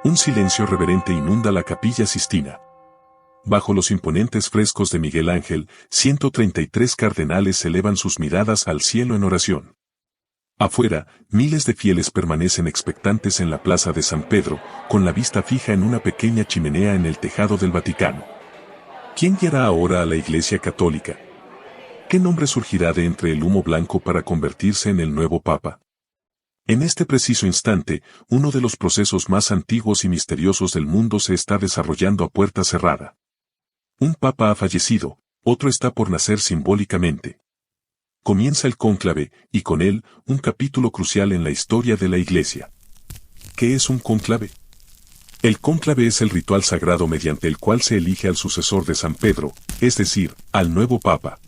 Un silencio reverente inunda la Capilla Sistina. Bajo los imponentes frescos de Miguel Ángel, 133 cardenales elevan sus miradas al cielo en oración. Afuera, miles de fieles permanecen expectantes en la plaza de San Pedro, con la vista fija en una pequeña chimenea en el tejado del Vaticano. ¿Quién guiará ahora a la Iglesia Católica? ¿Qué nombre surgirá de entre el humo blanco para convertirse en el nuevo Papa? En este preciso instante, uno de los procesos más antiguos y misteriosos del mundo se está desarrollando a puerta cerrada. Un Papa ha fallecido, otro está por nacer simbólicamente. Comienza el cónclave, y con él, un capítulo crucial en la historia de la Iglesia. ¿Qué es un cónclave? El cónclave es el ritual sagrado mediante el cual se elige al sucesor de San Pedro, es decir, al nuevo Papa.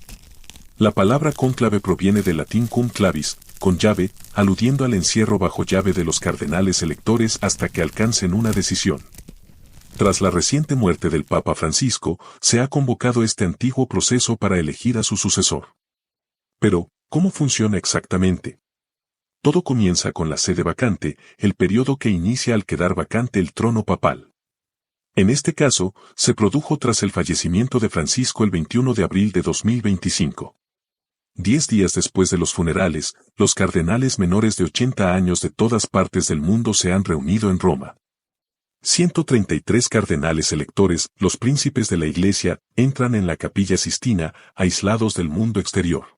La palabra cónclave proviene del latín cum clavis, con llave, aludiendo al encierro bajo llave de los cardenales electores hasta que alcancen una decisión. Tras la reciente muerte del Papa Francisco, se ha convocado este antiguo proceso para elegir a su sucesor. Pero, ¿cómo funciona exactamente? Todo comienza con la sede vacante, el periodo que inicia al quedar vacante el trono papal. En este caso, se produjo tras el fallecimiento de Francisco el 21 de abril de 2025. 10 días después de los funerales, los cardenales menores de 80 años de todas partes del mundo se han reunido en Roma. 133 cardenales electores, los príncipes de la Iglesia, entran en la Capilla Sistina, aislados del mundo exterior.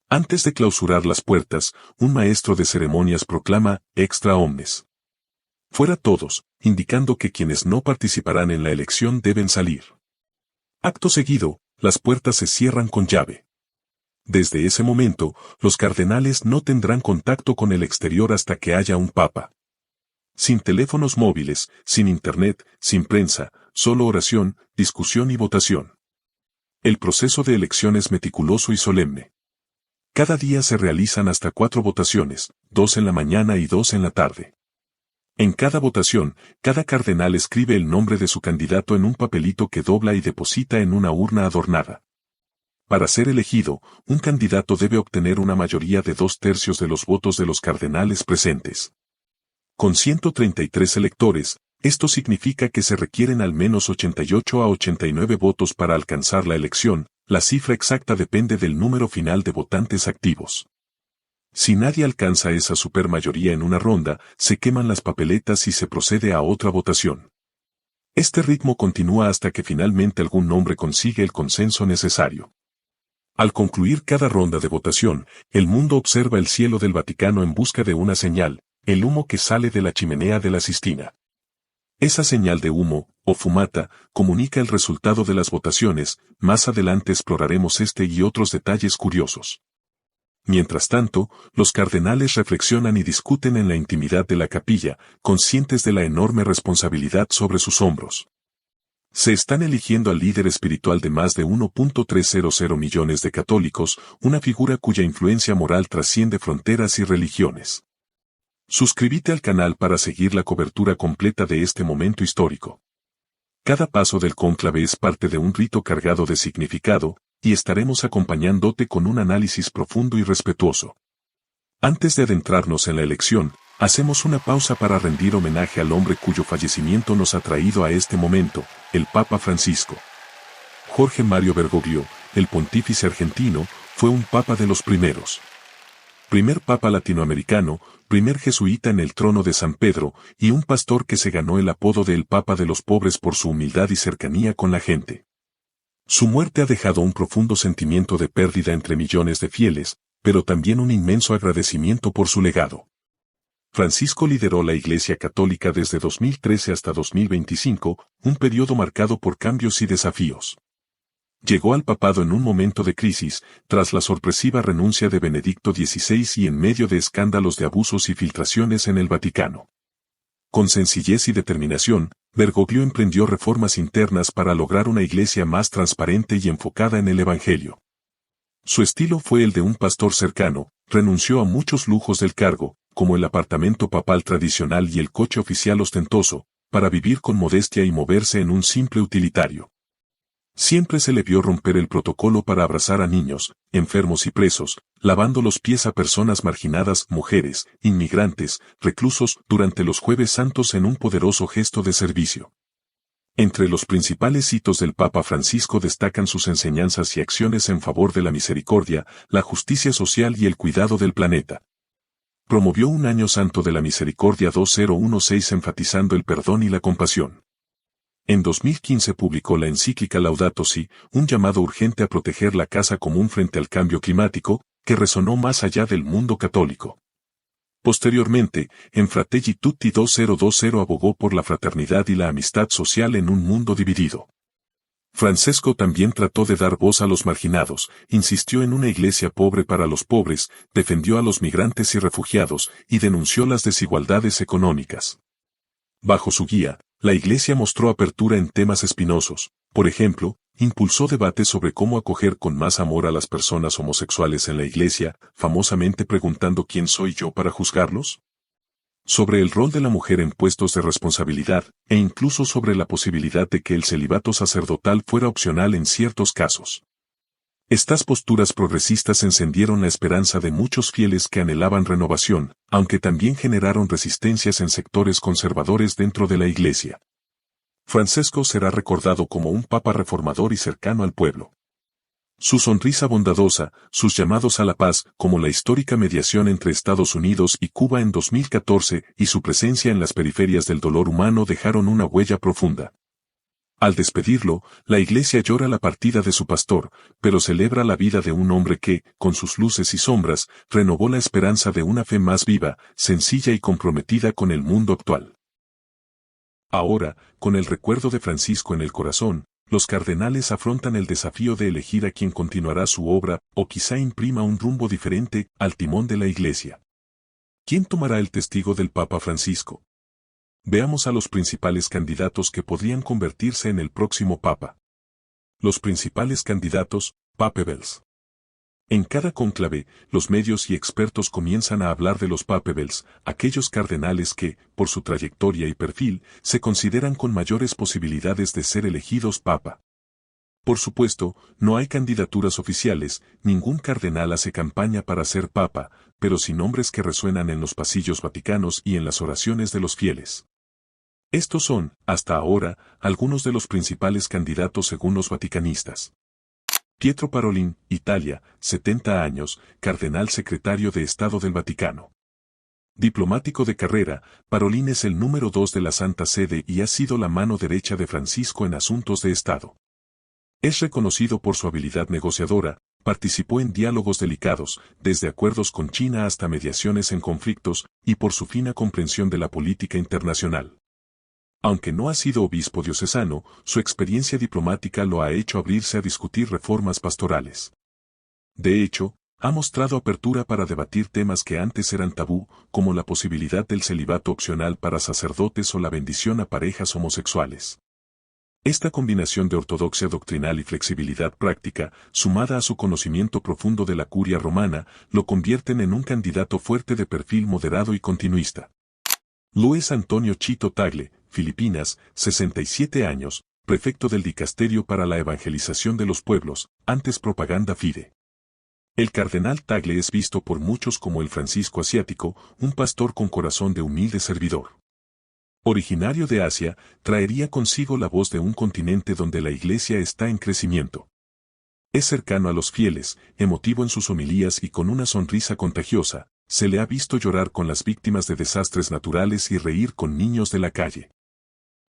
Antes de clausurar las puertas, un maestro de ceremonias proclama, extra omnes. Fuera todos, indicando que quienes no participarán en la elección deben salir. Acto seguido, las puertas se cierran con llave. Desde ese momento, los cardenales no tendrán contacto con el exterior hasta que haya un papa. Sin teléfonos móviles, sin internet, sin prensa, solo oración, discusión y votación. El proceso de elección es meticuloso y solemne. Cada día se realizan hasta 4 votaciones, 2 en la mañana y 2 en la tarde. En cada votación, cada cardenal escribe el nombre de su candidato en un papelito que dobla y deposita en una urna adornada. Para ser elegido, un candidato debe obtener una mayoría de 2/3 de los votos de los cardenales presentes. Con 133 electores, esto significa que se requieren al menos 88 a 89 votos para alcanzar la elección. La cifra exacta depende del número final de votantes activos. Si nadie alcanza esa supermayoría en una ronda, se queman las papeletas y se procede a otra votación. Este ritmo continúa hasta que finalmente algún nombre consigue el consenso necesario. Al concluir cada ronda de votación, el mundo observa el cielo del Vaticano en busca de una señal, el humo que sale de la chimenea de la Sistina. Esa señal de humo, o fumata, comunica el resultado de las votaciones. Más adelante exploraremos este y otros detalles curiosos. Mientras tanto, los cardenales reflexionan y discuten en la intimidad de la capilla, conscientes de la enorme responsabilidad sobre sus hombros. Se están eligiendo al líder espiritual de más de 1.300 millones de católicos, una figura cuya influencia moral trasciende fronteras y religiones. Suscríbete al canal para seguir la cobertura completa de este momento histórico. Cada paso del cónclave es parte de un rito cargado de significado, y estaremos acompañándote con un análisis profundo y respetuoso. Antes de adentrarnos en la elección, hacemos una pausa para rendir homenaje al hombre cuyo fallecimiento nos ha traído a este momento, el Papa Francisco. Jorge Mario Bergoglio, el pontífice argentino, fue un papa de los primeros. Primer papa latinoamericano, primer jesuita en el trono de San Pedro, y un pastor que se ganó el apodo de el Papa de los pobres por su humildad y cercanía con la gente. Su muerte ha dejado un profundo sentimiento de pérdida entre millones de fieles, pero también un inmenso agradecimiento por su legado. Francisco lideró la Iglesia Católica desde 2013 hasta 2025, un periodo marcado por cambios y desafíos. Llegó al papado en un momento de crisis, tras la sorpresiva renuncia de Benedicto XVI y en medio de escándalos de abusos y filtraciones en el Vaticano. Con sencillez y determinación, Bergoglio emprendió reformas internas para lograr una iglesia más transparente y enfocada en el Evangelio. Su estilo fue el de un pastor cercano, renunció a muchos lujos del cargo, como el apartamento papal tradicional y el coche oficial ostentoso, para vivir con modestia y moverse en un simple utilitario. Siempre se le vio romper el protocolo para abrazar a niños, enfermos y presos, lavando los pies a personas marginadas, mujeres, inmigrantes, reclusos, durante los Jueves Santos en un poderoso gesto de servicio. Entre los principales hitos del Papa Francisco destacan sus enseñanzas y acciones en favor de la misericordia, la justicia social y el cuidado del planeta. Promovió un año santo de la misericordia 2016 enfatizando el perdón y la compasión. En 2015 publicó la encíclica Laudato Si, un llamado urgente a proteger la casa común frente al cambio climático, que resonó más allá del mundo católico. Posteriormente, en Fratelli Tutti 2020 abogó por la fraternidad y la amistad social en un mundo dividido. Francesco también trató de dar voz a los marginados, insistió en una iglesia pobre para los pobres, defendió a los migrantes y refugiados, y denunció las desigualdades económicas. Bajo su guía, la Iglesia mostró apertura en temas espinosos, por ejemplo, impulsó debates sobre cómo acoger con más amor a las personas homosexuales en la Iglesia, famosamente preguntando ¿quién soy yo para juzgarlos? Sobre el rol de la mujer en puestos de responsabilidad, e incluso sobre la posibilidad de que el celibato sacerdotal fuera opcional en ciertos casos. Estas posturas progresistas encendieron la esperanza de muchos fieles que anhelaban renovación, aunque también generaron resistencias en sectores conservadores dentro de la Iglesia. Francesco será recordado como un papa reformador y cercano al pueblo. Su sonrisa bondadosa, sus llamados a la paz, como la histórica mediación entre Estados Unidos y Cuba en 2014, y su presencia en las periferias del dolor humano dejaron una huella profunda. Al despedirlo, la Iglesia llora la partida de su pastor, pero celebra la vida de un hombre que, con sus luces y sombras, renovó la esperanza de una fe más viva, sencilla y comprometida con el mundo actual. Ahora, con el recuerdo de Francisco en el corazón, los cardenales afrontan el desafío de elegir a quien continuará su obra, o quizá imprima un rumbo diferente, al timón de la Iglesia. ¿Quién tomará el testigo del Papa Francisco? Veamos a los principales candidatos que podrían convertirse en el próximo Papa. Los principales candidatos, Papebels. En cada cónclave, los medios y expertos comienzan a hablar de los Papebels, aquellos cardenales que, por su trayectoria y perfil, se consideran con mayores posibilidades de ser elegidos Papa. Por supuesto, no hay candidaturas oficiales, ningún cardenal hace campaña para ser Papa, pero sí nombres que resuenan en los pasillos vaticanos y en las oraciones de los fieles. Estos son, hasta ahora, algunos de los principales candidatos según los vaticanistas. Pietro Parolin, Italia, 70 años, cardenal secretario de Estado del Vaticano. Diplomático de carrera, Parolin es el número 2 de la Santa Sede y ha sido la mano derecha de Francisco en asuntos de Estado. Es reconocido por su habilidad negociadora, participó en diálogos delicados, desde acuerdos con China hasta mediaciones en conflictos, y por su fina comprensión de la política internacional. Aunque no ha sido obispo diocesano, su experiencia diplomática lo ha hecho abrirse a discutir reformas pastorales. De hecho, ha mostrado apertura para debatir temas que antes eran tabú, como la posibilidad del celibato opcional para sacerdotes o la bendición a parejas homosexuales. Esta combinación de ortodoxia doctrinal y flexibilidad práctica, sumada a su conocimiento profundo de la curia romana, lo convierten en un candidato fuerte de perfil moderado y continuista. Luis Antonio Chito Tagle, Filipinas, 67 años, prefecto del Dicasterio para la Evangelización de los Pueblos, antes Propaganda Fide. El cardenal Tagle es visto por muchos como el Francisco asiático, un pastor con corazón de humilde servidor. Originario de Asia, traería consigo la voz de un continente donde la Iglesia está en crecimiento. Es cercano a los fieles, emotivo en sus homilías y con una sonrisa contagiosa. Se le ha visto llorar con las víctimas de desastres naturales y reír con niños de la calle.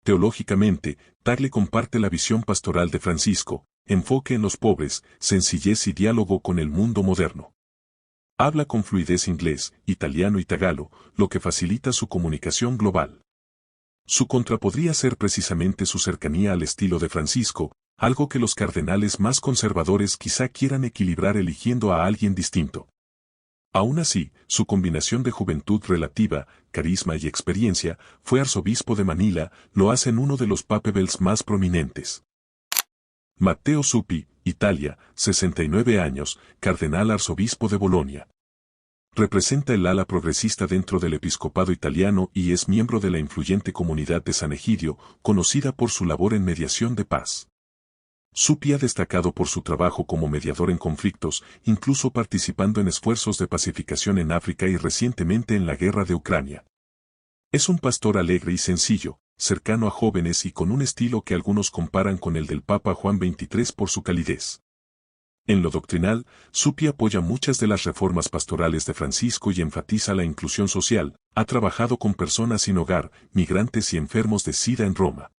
Teológicamente, Tagle comparte la visión pastoral de Francisco, enfoque en los pobres, sencillez y diálogo con el mundo moderno. Habla con fluidez inglés, italiano y tagalo, lo que facilita su comunicación global. Su contra podría ser precisamente su cercanía al estilo de Francisco, algo que los cardenales más conservadores quizá quieran equilibrar eligiendo a alguien distinto. Aún así, su combinación de juventud relativa, carisma y experiencia, fue arzobispo de Manila, lo hacen uno de los papebels más prominentes. Matteo Zuppi, Italia, 69 años, cardenal arzobispo de Bolonia. Representa el ala progresista dentro del episcopado italiano y es miembro de la influyente comunidad de San Egidio, conocida por su labor en mediación de paz. Suppi ha destacado por su trabajo como mediador en conflictos, incluso participando en esfuerzos de pacificación en África y recientemente en la guerra de Ucrania. Es un pastor alegre y sencillo, cercano a jóvenes y con un estilo que algunos comparan con el del Papa Juan XXIII por su calidez. En lo doctrinal, Suppi apoya muchas de las reformas pastorales de Francisco y enfatiza la inclusión social. Ha trabajado con personas sin hogar, migrantes y enfermos de SIDA en Roma.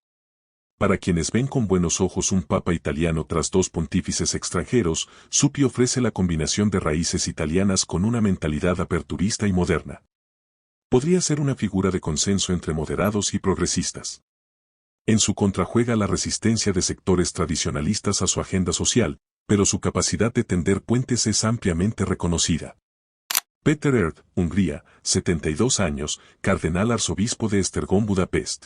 Para quienes ven con buenos ojos un papa italiano tras dos pontífices extranjeros, Suppi ofrece la combinación de raíces italianas con una mentalidad aperturista y moderna. Podría ser una figura de consenso entre moderados y progresistas. En su contra juega la resistencia de sectores tradicionalistas a su agenda social, pero su capacidad de tender puentes es ampliamente reconocida. Péter Erd, Hungría, 72 años, cardenal arzobispo de Esztergom, Budapest.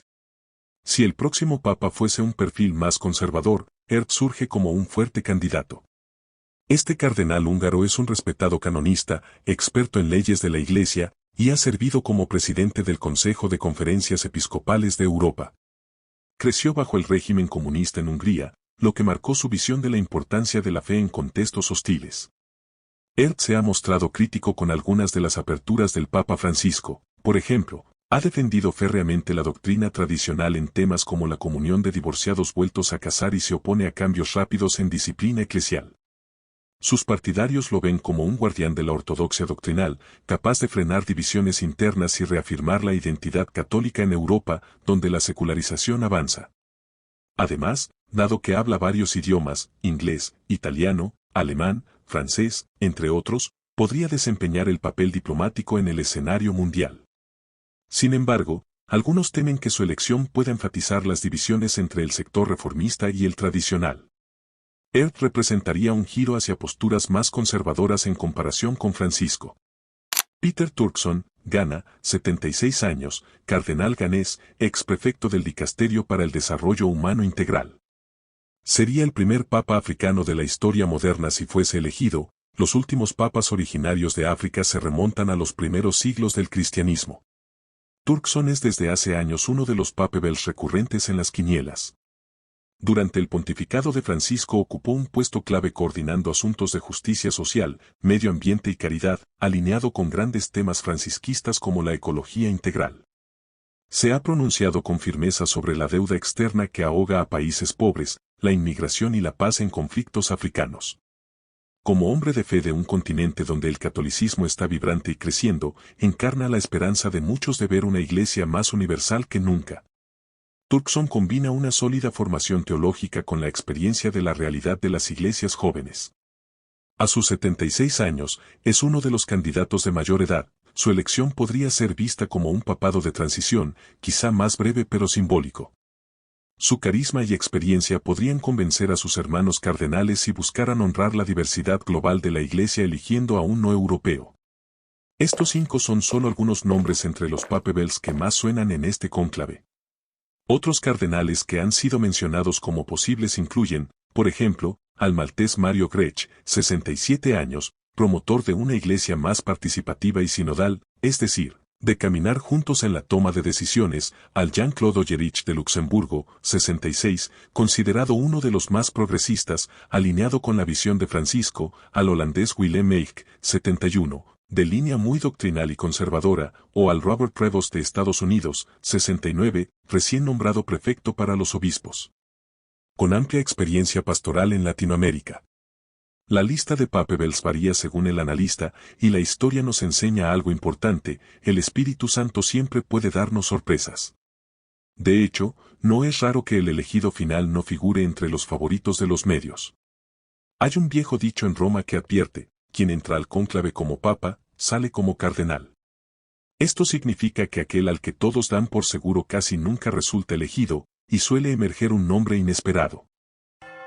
Si el próximo papa fuese un perfil más conservador, Erd surge como un fuerte candidato. Este cardenal húngaro es un respetado canonista, experto en leyes de la Iglesia, y ha servido como presidente del Consejo de Conferencias Episcopales de Europa. Creció bajo el régimen comunista en Hungría, lo que marcó su visión de la importancia de la fe en contextos hostiles. Erd se ha mostrado crítico con algunas de las aperturas del Papa Francisco. Por ejemplo, ha defendido férreamente la doctrina tradicional en temas como la comunión de divorciados vueltos a casar y se opone a cambios rápidos en disciplina eclesial. Sus partidarios lo ven como un guardián de la ortodoxia doctrinal, capaz de frenar divisiones internas y reafirmar la identidad católica en Europa, donde la secularización avanza. Además, dado que habla varios idiomas, inglés, italiano, alemán, francés, entre otros, podría desempeñar el papel diplomático en el escenario mundial. Sin embargo, algunos temen que su elección pueda enfatizar las divisiones entre el sector reformista y el tradicional. Erd representaría un giro hacia posturas más conservadoras en comparación con Francisco. Peter Turkson, Ghana, 76 años, cardenal ganés, ex prefecto del Dicasterio para el Desarrollo Humano Integral. Sería el primer papa africano de la historia moderna si fuese elegido. Los últimos papas originarios de África se remontan a los primeros siglos del cristianismo. Turkson es desde hace años uno de los papebels recurrentes en las quinielas. Durante el pontificado de Francisco ocupó un puesto clave coordinando asuntos de justicia social, medio ambiente y caridad, alineado con grandes temas francisquistas como la ecología integral. Se ha pronunciado con firmeza sobre la deuda externa que ahoga a países pobres, la inmigración y la paz en conflictos africanos. Como hombre de fe de un continente donde el catolicismo está vibrante y creciendo, encarna la esperanza de muchos de ver una iglesia más universal que nunca. Turkson combina una sólida formación teológica con la experiencia de la realidad de las iglesias jóvenes. A sus 76 años, es uno de los candidatos de mayor edad. Su elección podría ser vista como un papado de transición, quizá más breve pero simbólico. Su carisma y experiencia podrían convencer a sus hermanos cardenales si buscaran honrar la diversidad global de la Iglesia eligiendo a un no europeo. Estos 5 son solo algunos nombres entre los papebels que más suenan en este cónclave. Otros cardenales que han sido mencionados como posibles incluyen, por ejemplo, al maltés Mario Grech, 67 años, promotor de una iglesia más participativa y sinodal, es decir, de caminar juntos en la toma de decisiones, al Jean-Claude Ollerich de Luxemburgo, 66, considerado uno de los más progresistas, alineado con la visión de Francisco, al holandés Willem Eyck, 71, de línea muy doctrinal y conservadora, o al Robert Prevost de Estados Unidos, 69, recién nombrado prefecto para los obispos. Con amplia experiencia pastoral en Latinoamérica. La lista de papebels varía según el analista, y la historia nos enseña algo importante: el Espíritu Santo siempre puede darnos sorpresas. De hecho, no es raro que el elegido final no figure entre los favoritos de los medios. Hay un viejo dicho en Roma que advierte: quien entra al cónclave como papa, sale como cardenal. Esto significa que aquel al que todos dan por seguro casi nunca resulta elegido, y suele emerger un nombre inesperado.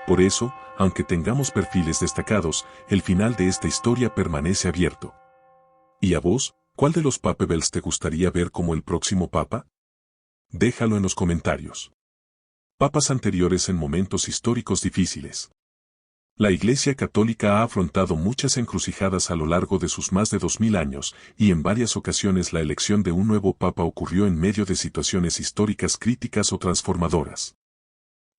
Por eso, aunque tengamos perfiles destacados, el final de esta historia permanece abierto. ¿Y a vos, cuál de los papebels te gustaría ver como el próximo papa? Déjalo en los comentarios. Papas anteriores en momentos históricos difíciles. La Iglesia Católica ha afrontado muchas encrucijadas a lo largo de sus más de 2000 años, y en varias ocasiones la elección de un nuevo papa ocurrió en medio de situaciones históricas críticas o transformadoras.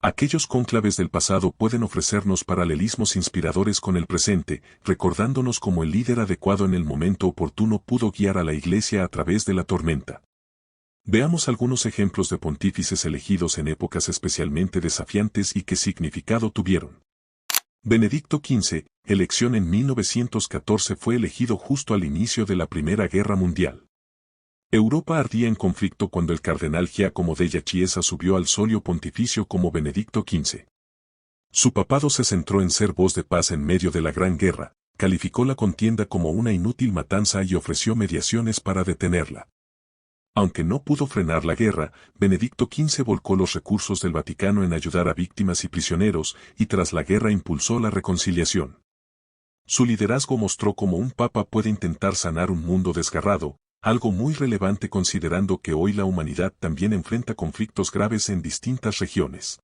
Aquellos cónclaves del pasado pueden ofrecernos paralelismos inspiradores con el presente, recordándonos cómo el líder adecuado en el momento oportuno pudo guiar a la Iglesia a través de la tormenta. Veamos algunos ejemplos de pontífices elegidos en épocas especialmente desafiantes y qué significado tuvieron. Benedicto XV, elección en 1914, fue elegido justo al inicio de la Primera Guerra Mundial. Europa ardía en conflicto cuando el cardenal Giacomo della Chiesa subió al solio pontificio como Benedicto XV. Su papado se centró en ser voz de paz en medio de la Gran Guerra, calificó la contienda como una inútil matanza y ofreció mediaciones para detenerla. Aunque no pudo frenar la guerra, Benedicto XV volcó los recursos del Vaticano en ayudar a víctimas y prisioneros, y tras la guerra impulsó la reconciliación. Su liderazgo mostró cómo un papa puede intentar sanar un mundo desgarrado, algo muy relevante considerando que hoy la humanidad también enfrenta conflictos graves en distintas regiones.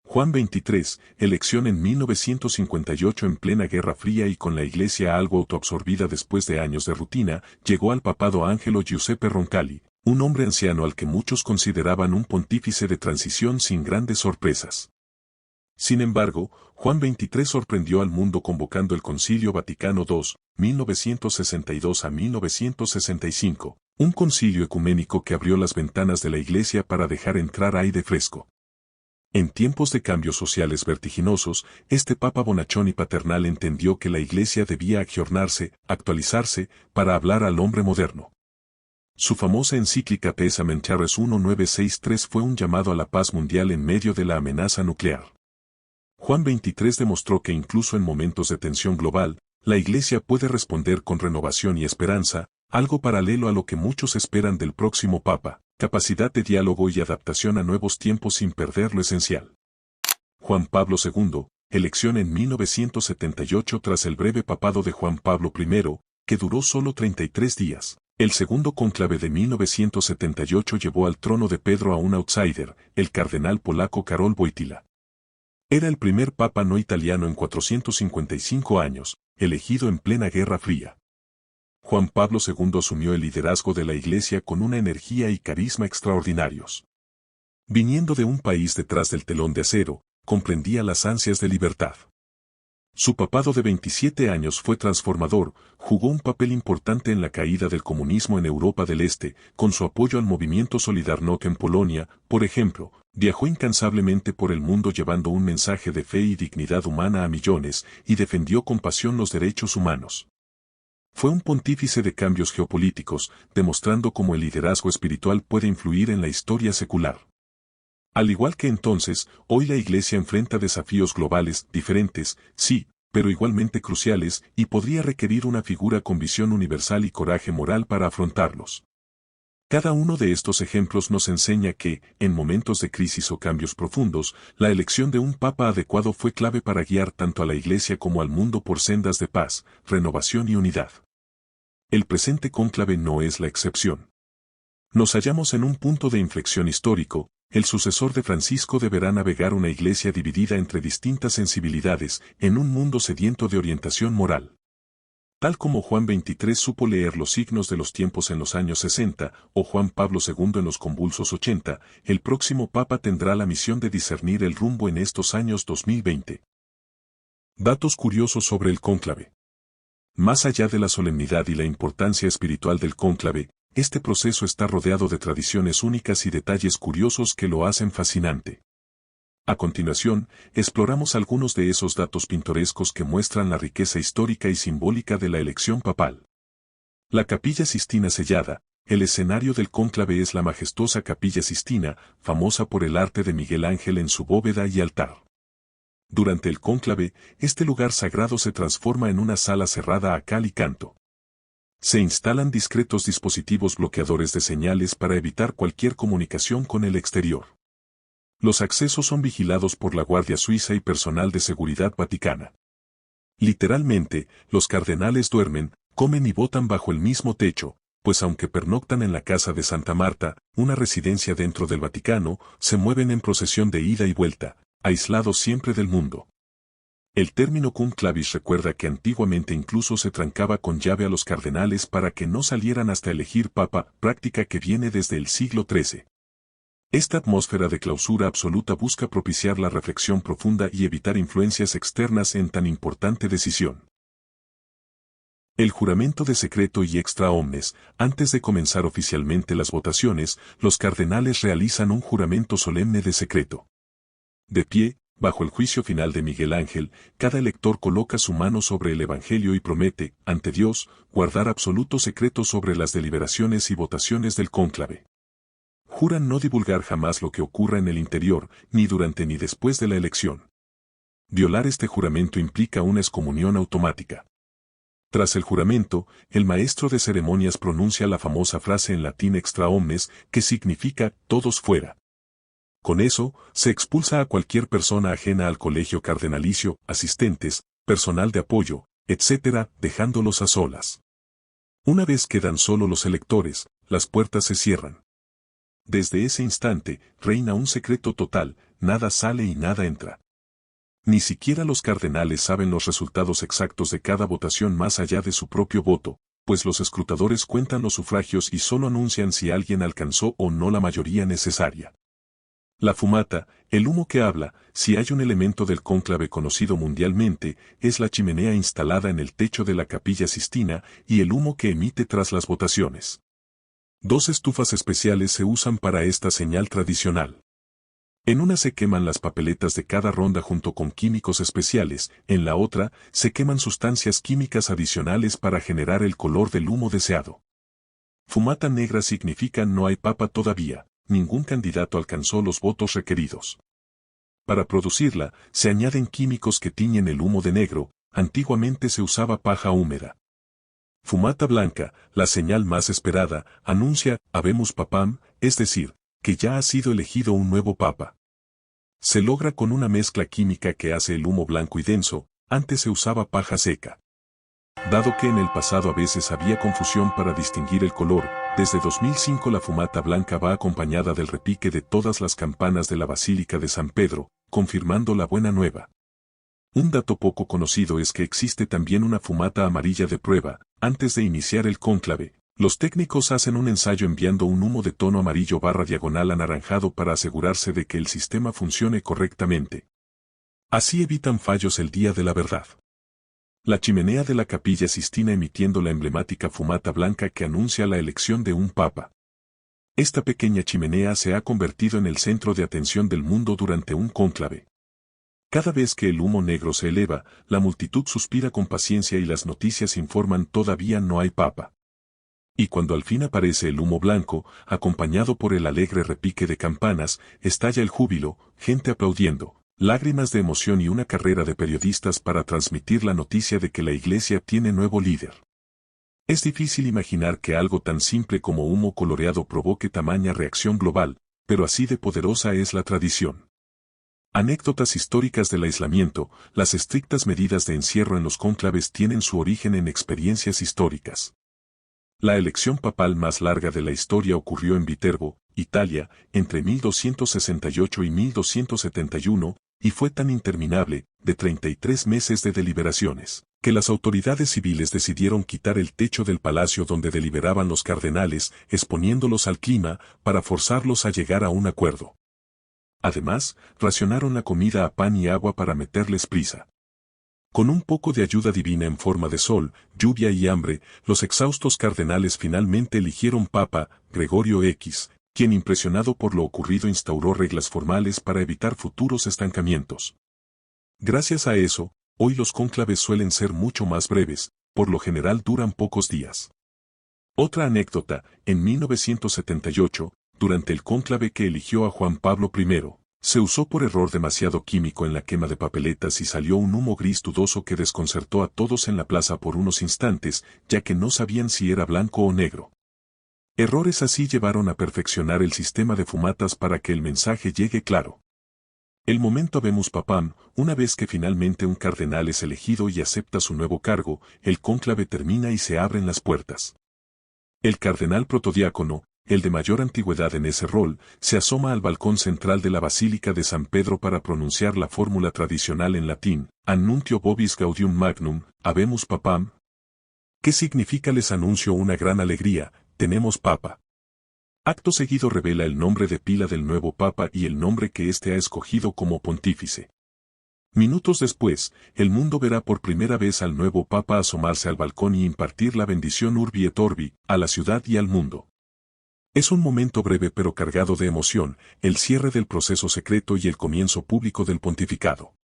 Juan XXIII, elección en 1958 en plena Guerra Fría y con la Iglesia algo autoabsorbida después de años de rutina, llegó al papado Angelo Giuseppe Roncalli, un hombre anciano al que muchos consideraban un pontífice de transición sin grandes sorpresas. Sin embargo, Juan XXIII sorprendió al mundo convocando el Concilio Vaticano II, 1962 a 1965, un concilio ecuménico que abrió las ventanas de la Iglesia para dejar entrar aire fresco. En tiempos de cambios sociales vertiginosos, este Papa bonachón y paternal entendió que la Iglesia debía agiornarse, actualizarse, para hablar al hombre moderno. Su famosa encíclica Testament Charis 1963 fue un llamado a la paz mundial en medio de la amenaza nuclear. Juan XXIII demostró que incluso en momentos de tensión global, la Iglesia puede responder con renovación y esperanza, algo paralelo a lo que muchos esperan del próximo Papa, capacidad de diálogo y adaptación a nuevos tiempos sin perder lo esencial. Juan Pablo II, elección en 1978 tras el breve papado de Juan Pablo I, que duró solo 33 días. El segundo cónclave de 1978 llevó al trono de Pedro a un outsider, el cardenal polaco Karol Wojtyła. Era el primer papa no italiano en 455 años, elegido en plena Guerra Fría. Juan Pablo II asumió el liderazgo de la Iglesia con una energía y carisma extraordinarios. Viniendo de un país detrás del telón de acero, comprendía las ansias de libertad. Su papado de 27 años fue transformador, jugó un papel importante en la caída del comunismo en Europa del Este, con su apoyo al movimiento Solidarność en Polonia, por ejemplo, viajó incansablemente por el mundo llevando un mensaje de fe y dignidad humana a millones, y defendió con pasión los derechos humanos. Fue un pontífice de cambios geopolíticos, demostrando cómo el liderazgo espiritual puede influir en la historia secular. Al igual que entonces, hoy la Iglesia enfrenta desafíos globales, diferentes, sí, pero igualmente cruciales, y podría requerir una figura con visión universal y coraje moral para afrontarlos. Cada uno de estos ejemplos nos enseña que, en momentos de crisis o cambios profundos, la elección de un papa adecuado fue clave para guiar tanto a la Iglesia como al mundo por sendas de paz, renovación y unidad. El presente cónclave no es la excepción. Nos hallamos en un punto de inflexión histórico. El sucesor de Francisco deberá navegar una Iglesia dividida entre distintas sensibilidades, en un mundo sediento de orientación moral. Tal como Juan XXIII supo leer los signos de los tiempos en los años 60, o Juan Pablo II en los convulsos 80, el próximo Papa tendrá la misión de discernir el rumbo en estos años 2020. Datos curiosos sobre el cónclave. Más allá de la solemnidad y la importancia espiritual del cónclave, este proceso está rodeado de tradiciones únicas y detalles curiosos que lo hacen fascinante. A continuación, exploramos algunos de esos datos pintorescos que muestran la riqueza histórica y simbólica de la elección papal. La Capilla Sistina sellada. El escenario del cónclave es la majestuosa Capilla Sistina, famosa por el arte de Miguel Ángel en su bóveda y altar. Durante el cónclave, este lugar sagrado se transforma en una sala cerrada a cal y canto. Se instalan discretos dispositivos bloqueadores de señales para evitar cualquier comunicación con el exterior. Los accesos son vigilados por la Guardia Suiza y personal de seguridad vaticana. Literalmente, los cardenales duermen, comen y votan bajo el mismo techo, pues aunque pernoctan en la casa de Santa Marta, una residencia dentro del Vaticano, se mueven en procesión de ida y vuelta, aislados siempre del mundo. El término cum clavis recuerda que antiguamente incluso se trancaba con llave a los cardenales para que no salieran hasta elegir papa, práctica que viene desde el siglo XIII. Esta atmósfera de clausura absoluta busca propiciar la reflexión profunda y evitar influencias externas en tan importante decisión. El juramento de secreto y extra omnes. Antes de comenzar oficialmente las votaciones, los cardenales realizan un juramento solemne de secreto. De pie, bajo el juicio final de Miguel Ángel, cada elector coloca su mano sobre el Evangelio y promete, ante Dios, guardar absoluto secreto sobre las deliberaciones y votaciones del cónclave. Juran no divulgar jamás lo que ocurra en el interior, ni durante ni después de la elección. Violar este juramento implica una excomunión automática. Tras el juramento, el maestro de ceremonias pronuncia la famosa frase en latín extra omnes, que significa todos fuera. Con eso, se expulsa a cualquier persona ajena al colegio cardenalicio, asistentes, personal de apoyo, etc., dejándolos a solas. Una vez quedan solo los electores, las puertas se cierran. Desde ese instante, reina un secreto total, nada sale y nada entra. Ni siquiera los cardenales saben los resultados exactos de cada votación más allá de su propio voto, pues los escrutadores cuentan los sufragios y solo anuncian si alguien alcanzó o no la mayoría necesaria. La fumata, el humo que habla, si hay un elemento del cónclave conocido mundialmente, es la chimenea instalada en el techo de la Capilla Sistina y el humo que emite tras las votaciones. Dos estufas especiales se usan para esta señal tradicional. En una se queman las papeletas de cada ronda junto con químicos especiales, en la otra, se queman sustancias químicas adicionales para generar el color del humo deseado. Fumata negra significa no hay papa todavía, ningún candidato alcanzó los votos requeridos. Para producirla, se añaden químicos que tiñen el humo de negro, antiguamente se usaba paja húmeda. Fumata blanca, la señal más esperada, anuncia, habemus papam, es decir, que ya ha sido elegido un nuevo papa. Se logra con una mezcla química que hace el humo blanco y denso, antes se usaba paja seca. Dado que en el pasado a veces había confusión para distinguir el color, desde 2005 la fumata blanca va acompañada del repique de todas las campanas de la Basílica de San Pedro, confirmando la buena nueva. Un dato poco conocido es que existe también una fumata amarilla de prueba. Antes de iniciar el cónclave, los técnicos hacen un ensayo enviando un humo de tono amarillo/diagonal anaranjado para asegurarse de que el sistema funcione correctamente. Así evitan fallos el día de la verdad. La chimenea de la Capilla Sistina emitiendo la emblemática fumata blanca que anuncia la elección de un papa. Esta pequeña chimenea se ha convertido en el centro de atención del mundo durante un cónclave. Cada vez que el humo negro se eleva, la multitud suspira con paciencia y las noticias informan todavía no hay papa. Y cuando al fin aparece el humo blanco, acompañado por el alegre repique de campanas, estalla el júbilo, gente aplaudiendo, lágrimas de emoción y una carrera de periodistas para transmitir la noticia de que la Iglesia tiene nuevo líder. Es difícil imaginar que algo tan simple como humo coloreado provoque tamaña reacción global, pero así de poderosa es la tradición. Anécdotas históricas del aislamiento. Las estrictas medidas de encierro en los cónclaves tienen su origen en experiencias históricas. La elección papal más larga de la historia ocurrió en Viterbo, Italia, entre 1268 y 1271, y fue tan interminable, de 33 meses de deliberaciones, que las autoridades civiles decidieron quitar el techo del palacio donde deliberaban los cardenales, exponiéndolos al clima, para forzarlos a llegar a un acuerdo. Además, racionaron la comida a pan y agua para meterles prisa. Con un poco de ayuda divina en forma de sol, lluvia y hambre, los exhaustos cardenales finalmente eligieron Papa, Gregorio X, quien impresionado por lo ocurrido instauró reglas formales para evitar futuros estancamientos. Gracias a eso, hoy los cónclaves suelen ser mucho más breves, por lo general duran pocos días. Otra anécdota, en 1978, durante el cónclave que eligió a Juan Pablo I, se usó por error demasiado químico en la quema de papeletas y salió un humo gris dudoso que desconcertó a todos en la plaza por unos instantes, ya que no sabían si era blanco o negro. Errores así llevaron a perfeccionar el sistema de fumatas para que el mensaje llegue claro. El momento habemus papam, una vez que finalmente un cardenal es elegido y acepta su nuevo cargo, el cónclave termina y se abren las puertas. El cardenal protodiácono, el de mayor antigüedad en ese rol, se asoma al balcón central de la Basílica de San Pedro para pronunciar la fórmula tradicional en latín, Annuncio vobis gaudium magnum, habemus papam. ¿Qué significa? Les anuncio una gran alegría, tenemos papa. Acto seguido revela el nombre de pila del nuevo papa y el nombre que éste ha escogido como pontífice. Minutos después, el mundo verá por primera vez al nuevo papa asomarse al balcón y impartir la bendición Urbi et Orbi a la ciudad y al mundo. Es un momento breve pero cargado de emoción, el cierre del proceso secreto y el comienzo público del pontificado.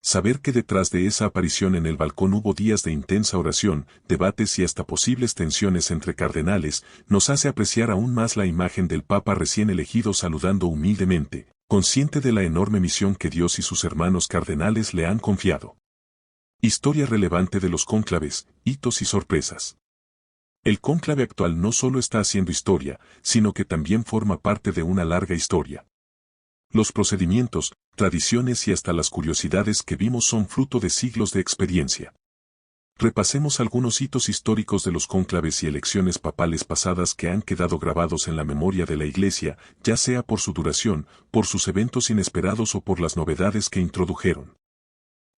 Saber que detrás de esa aparición en el balcón hubo días de intensa oración, debates y hasta posibles tensiones entre cardenales, nos hace apreciar aún más la imagen del Papa recién elegido saludando humildemente, consciente de la enorme misión que Dios y sus hermanos cardenales le han confiado. Historia relevante de los cónclaves, hitos y sorpresas. El cónclave actual no solo está haciendo historia, sino que también forma parte de una larga historia. Los procedimientos, tradiciones y hasta las curiosidades que vimos son fruto de siglos de experiencia. Repasemos algunos hitos históricos de los cónclaves y elecciones papales pasadas que han quedado grabados en la memoria de la Iglesia, ya sea por su duración, por sus eventos inesperados o por las novedades que introdujeron.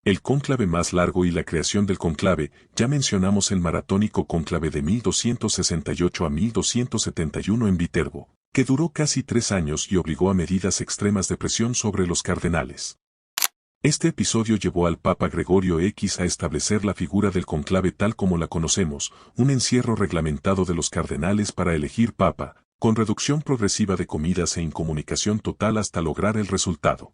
El cónclave más largo y la creación del cónclave, ya mencionamos el maratónico cónclave de 1268 a 1271 en Viterbo, que duró casi 3 años y obligó a medidas extremas de presión sobre los cardenales. Este episodio llevó al Papa Gregorio X a establecer la figura del cónclave tal como la conocemos, un encierro reglamentado de los cardenales para elegir papa, con reducción progresiva de comidas e incomunicación total hasta lograr el resultado.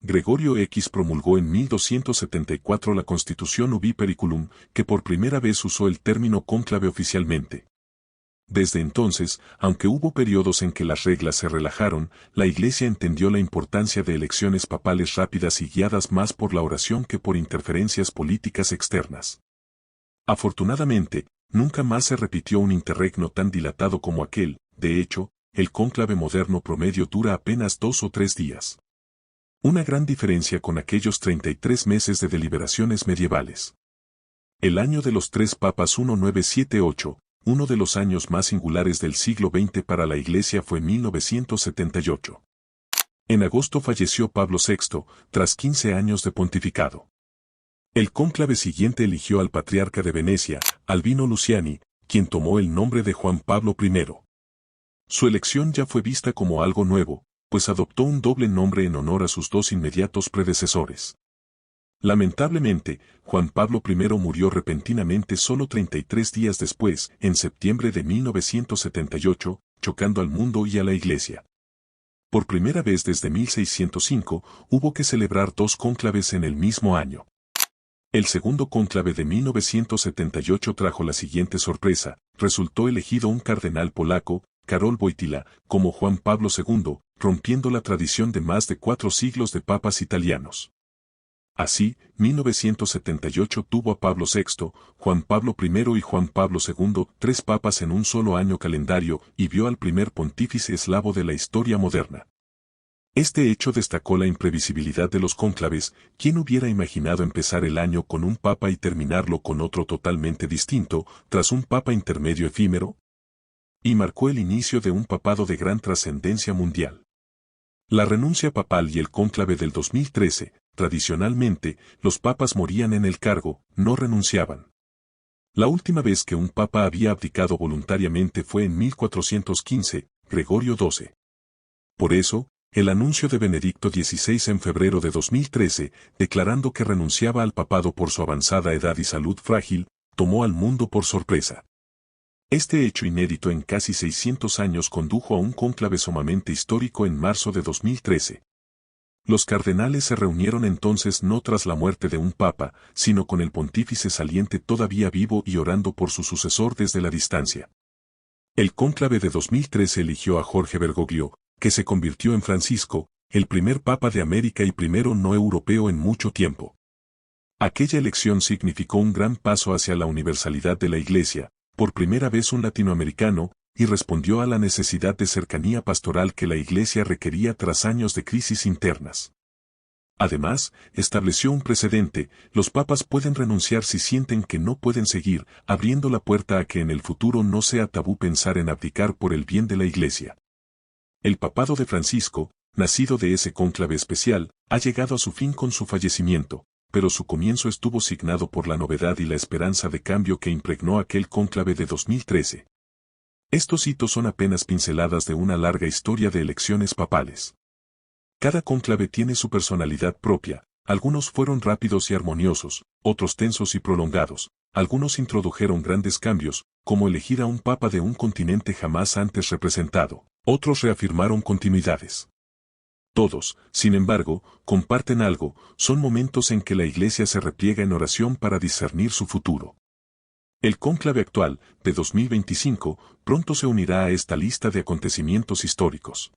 Gregorio X promulgó en 1274 la Constitución Ubi Periculum, que por primera vez usó el término cónclave oficialmente. Desde entonces, aunque hubo periodos en que las reglas se relajaron, la Iglesia entendió la importancia de elecciones papales rápidas y guiadas más por la oración que por interferencias políticas externas. Afortunadamente, nunca más se repitió un interregno tan dilatado como aquel, de hecho, el cónclave moderno promedio dura apenas 2 o 3 días. Una gran diferencia con aquellos 33 meses de deliberaciones medievales. El año de los 3 papas 1978, uno de los años más singulares del siglo XX para la Iglesia fue 1978. En agosto falleció Pablo VI, tras 15 años de pontificado. El cónclave siguiente eligió al patriarca de Venecia, Albino Luciani, quien tomó el nombre de Juan Pablo I. Su elección ya fue vista como algo nuevo, pues adoptó un doble nombre en honor a sus 2 inmediatos predecesores. Lamentablemente, Juan Pablo I murió repentinamente solo 33 días después, en septiembre de 1978, chocando al mundo y a la Iglesia. Por primera vez desde 1605, hubo que celebrar 2 cónclaves en el mismo año. El segundo cónclave de 1978 trajo la siguiente sorpresa: resultó elegido un cardenal polaco, Karol Wojtyła, como Juan Pablo II, rompiendo la tradición de más de 4 siglos de papas italianos. Así, 1978 tuvo a Pablo VI, Juan Pablo I y Juan Pablo II, 3 papas en un solo año calendario, y vio al primer pontífice eslavo de la historia moderna. Este hecho destacó la imprevisibilidad de los cónclaves. ¿Quién hubiera imaginado empezar el año con un papa y terminarlo con otro totalmente distinto, tras un papa intermedio efímero? Y marcó el inicio de un papado de gran trascendencia mundial. La renuncia papal y el cónclave del 2013, tradicionalmente, los papas morían en el cargo, no renunciaban. La última vez que un papa había abdicado voluntariamente fue en 1415, Gregorio XII. Por eso, el anuncio de Benedicto XVI en febrero de 2013, declarando que renunciaba al papado por su avanzada edad y salud frágil, tomó al mundo por sorpresa. Este hecho inédito en casi 600 años condujo a un cónclave sumamente histórico en marzo de 2013. Los cardenales se reunieron entonces no tras la muerte de un papa, sino con el pontífice saliente todavía vivo y orando por su sucesor desde la distancia. El cónclave de 2013 eligió a Jorge Bergoglio, que se convirtió en Francisco, el primer papa de América y primero no europeo en mucho tiempo. Aquella elección significó un gran paso hacia la universalidad de la Iglesia, por primera vez un latinoamericano, y respondió a la necesidad de cercanía pastoral que la Iglesia requería tras años de crisis internas. Además, estableció un precedente: los papas pueden renunciar si sienten que no pueden seguir, abriendo la puerta a que en el futuro no sea tabú pensar en abdicar por el bien de la Iglesia. El papado de Francisco, nacido de ese cónclave especial, ha llegado a su fin con su fallecimiento, pero su comienzo estuvo signado por la novedad y la esperanza de cambio que impregnó aquel cónclave de 2013. Estos hitos son apenas pinceladas de una larga historia de elecciones papales. Cada cónclave tiene su personalidad propia, algunos fueron rápidos y armoniosos, otros tensos y prolongados, algunos introdujeron grandes cambios, como elegir a un papa de un continente jamás antes representado, otros reafirmaron continuidades. Todos, sin embargo, comparten algo, son momentos en que la Iglesia se repliega en oración para discernir su futuro. El cónclave actual, de 2025, pronto se unirá a esta lista de acontecimientos históricos.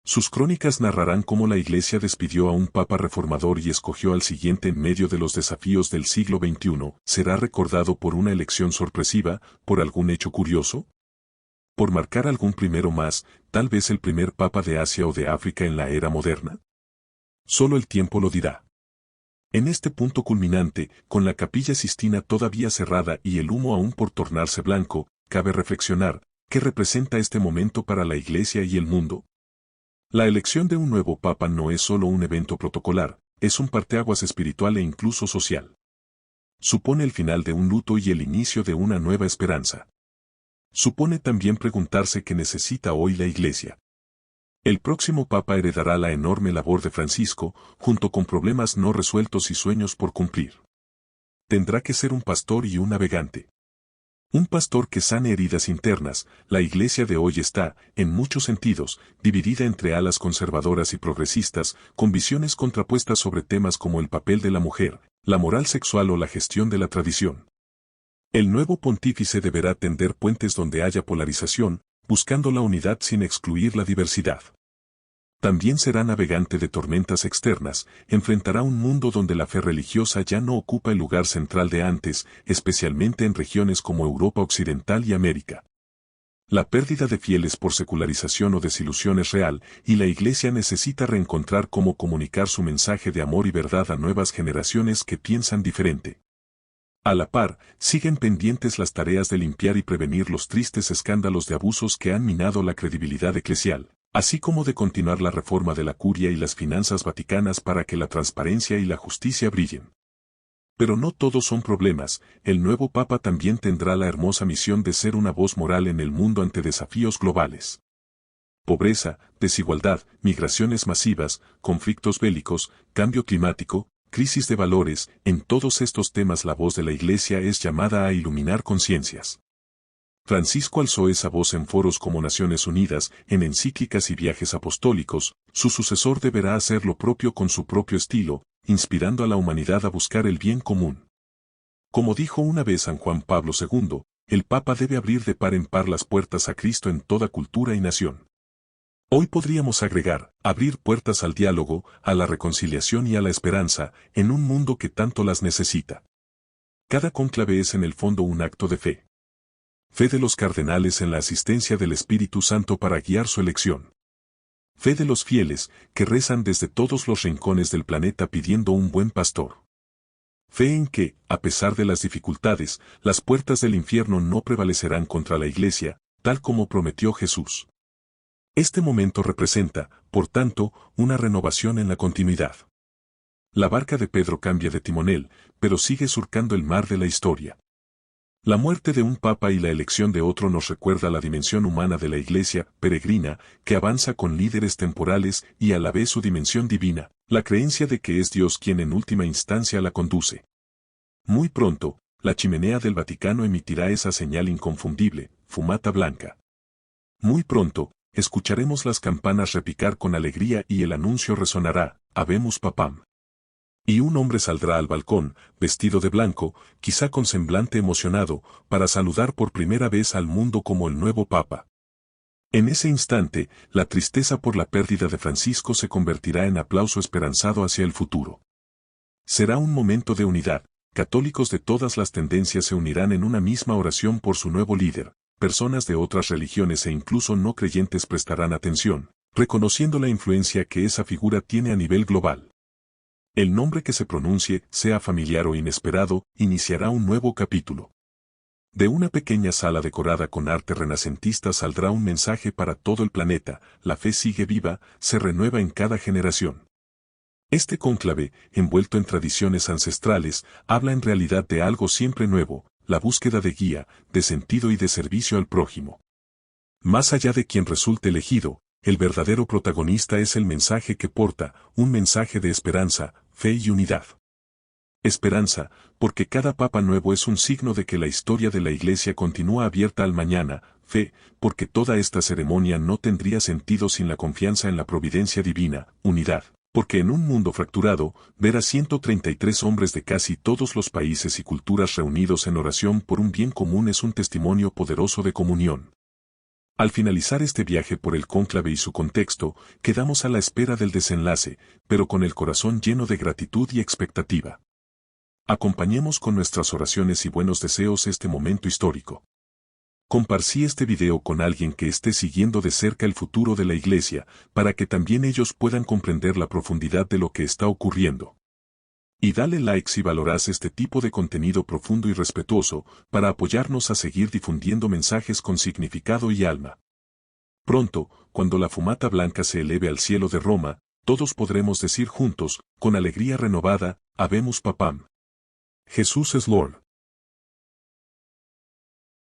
Sus crónicas narrarán cómo la Iglesia despidió a un papa reformador y escogió al siguiente en medio de los desafíos del siglo XXI. ¿Será recordado por una elección sorpresiva, por algún hecho curioso? ¿Por marcar algún primero más, tal vez el primer papa de Asia o de África en la era moderna? Solo el tiempo lo dirá. En este punto culminante, con la Capilla Sistina todavía cerrada y el humo aún por tornarse blanco, cabe reflexionar, ¿qué representa este momento para la Iglesia y el mundo? La elección de un nuevo papa no es solo un evento protocolar, es un parteaguas espiritual e incluso social. Supone el final de un luto y el inicio de una nueva esperanza. Supone también preguntarse qué necesita hoy la Iglesia. El próximo papa heredará la enorme labor de Francisco, junto con problemas no resueltos y sueños por cumplir. Tendrá que ser un pastor y un navegante. Un pastor que sane heridas internas. La Iglesia de hoy está, en muchos sentidos, dividida entre alas conservadoras y progresistas, con visiones contrapuestas sobre temas como el papel de la mujer, la moral sexual o la gestión de la tradición. El nuevo pontífice deberá tender puentes donde haya polarización, buscando la unidad sin excluir la diversidad. También será navegante de tormentas externas, enfrentará un mundo donde la fe religiosa ya no ocupa el lugar central de antes, especialmente en regiones como Europa Occidental y América. La pérdida de fieles por secularización o desilusión es real, y la Iglesia necesita reencontrar cómo comunicar su mensaje de amor y verdad a nuevas generaciones que piensan diferente. A la par, siguen pendientes las tareas de limpiar y prevenir los tristes escándalos de abusos que han minado la credibilidad eclesial, así como de continuar la reforma de la curia y las finanzas vaticanas para que la transparencia y la justicia brillen. Pero no todos son problemas, el nuevo Papa también tendrá la hermosa misión de ser una voz moral en el mundo ante desafíos globales. Pobreza, desigualdad, migraciones masivas, conflictos bélicos, cambio climático, crisis de valores, en todos estos temas la voz de la Iglesia es llamada a iluminar conciencias. Francisco alzó esa voz en foros como Naciones Unidas, en encíclicas y viajes apostólicos, su sucesor deberá hacer lo propio con su propio estilo, inspirando a la humanidad a buscar el bien común. Como dijo una vez San Juan Pablo II, el Papa debe abrir de par en par las puertas a Cristo en toda cultura y nación. Hoy podríamos agregar, abrir puertas al diálogo, a la reconciliación y a la esperanza, en un mundo que tanto las necesita. Cada cónclave es en el fondo un acto de fe. Fe de los cardenales en la asistencia del Espíritu Santo para guiar su elección. Fe de los fieles, que rezan desde todos los rincones del planeta pidiendo un buen pastor. Fe en que, a pesar de las dificultades, las puertas del infierno no prevalecerán contra la Iglesia, tal como prometió Jesús. Este momento representa, por tanto, una renovación en la continuidad. La barca de Pedro cambia de timonel, pero sigue surcando el mar de la historia. La muerte de un papa y la elección de otro nos recuerda la dimensión humana de la Iglesia peregrina, que avanza con líderes temporales y a la vez su dimensión divina, la creencia de que es Dios quien en última instancia la conduce. Muy pronto, la chimenea del Vaticano emitirá esa señal inconfundible, fumata blanca. Muy pronto, escucharemos las campanas repicar con alegría y el anuncio resonará, Habemus Papam. Y un hombre saldrá al balcón, vestido de blanco, quizá con semblante emocionado, para saludar por primera vez al mundo como el nuevo Papa. En ese instante, la tristeza por la pérdida de Francisco se convertirá en aplauso esperanzado hacia el futuro. Será un momento de unidad, católicos de todas las tendencias se unirán en una misma oración por su nuevo líder, personas de otras religiones e incluso no creyentes prestarán atención, reconociendo la influencia que esa figura tiene a nivel global. El nombre que se pronuncie, sea familiar o inesperado, iniciará un nuevo capítulo. De una pequeña sala decorada con arte renacentista saldrá un mensaje para todo el planeta, la fe sigue viva, se renueva en cada generación. Este cónclave, envuelto en tradiciones ancestrales, habla en realidad de algo siempre nuevo, la búsqueda de guía, de sentido y de servicio al prójimo. Más allá de quien resulte elegido, el verdadero protagonista es el mensaje que porta, un mensaje de esperanza, fe y unidad. Esperanza, porque cada papa nuevo es un signo de que la historia de la Iglesia continúa abierta al mañana; fe, porque toda esta ceremonia no tendría sentido sin la confianza en la providencia divina; unidad, porque en un mundo fracturado, ver a 133 hombres de casi todos los países y culturas reunidos en oración por un bien común es un testimonio poderoso de comunión. Al finalizar este viaje por el cónclave y su contexto, quedamos a la espera del desenlace, pero con el corazón lleno de gratitud y expectativa. Acompañemos con nuestras oraciones y buenos deseos este momento histórico. Compartí este video con alguien que esté siguiendo de cerca el futuro de la Iglesia, para que también ellos puedan comprender la profundidad de lo que está ocurriendo. Y dale like si valoras este tipo de contenido profundo y respetuoso, para apoyarnos a seguir difundiendo mensajes con significado y alma. Pronto, cuando la fumata blanca se eleve al cielo de Roma, todos podremos decir juntos, con alegría renovada, Habemus Papam. Jesús es Lord.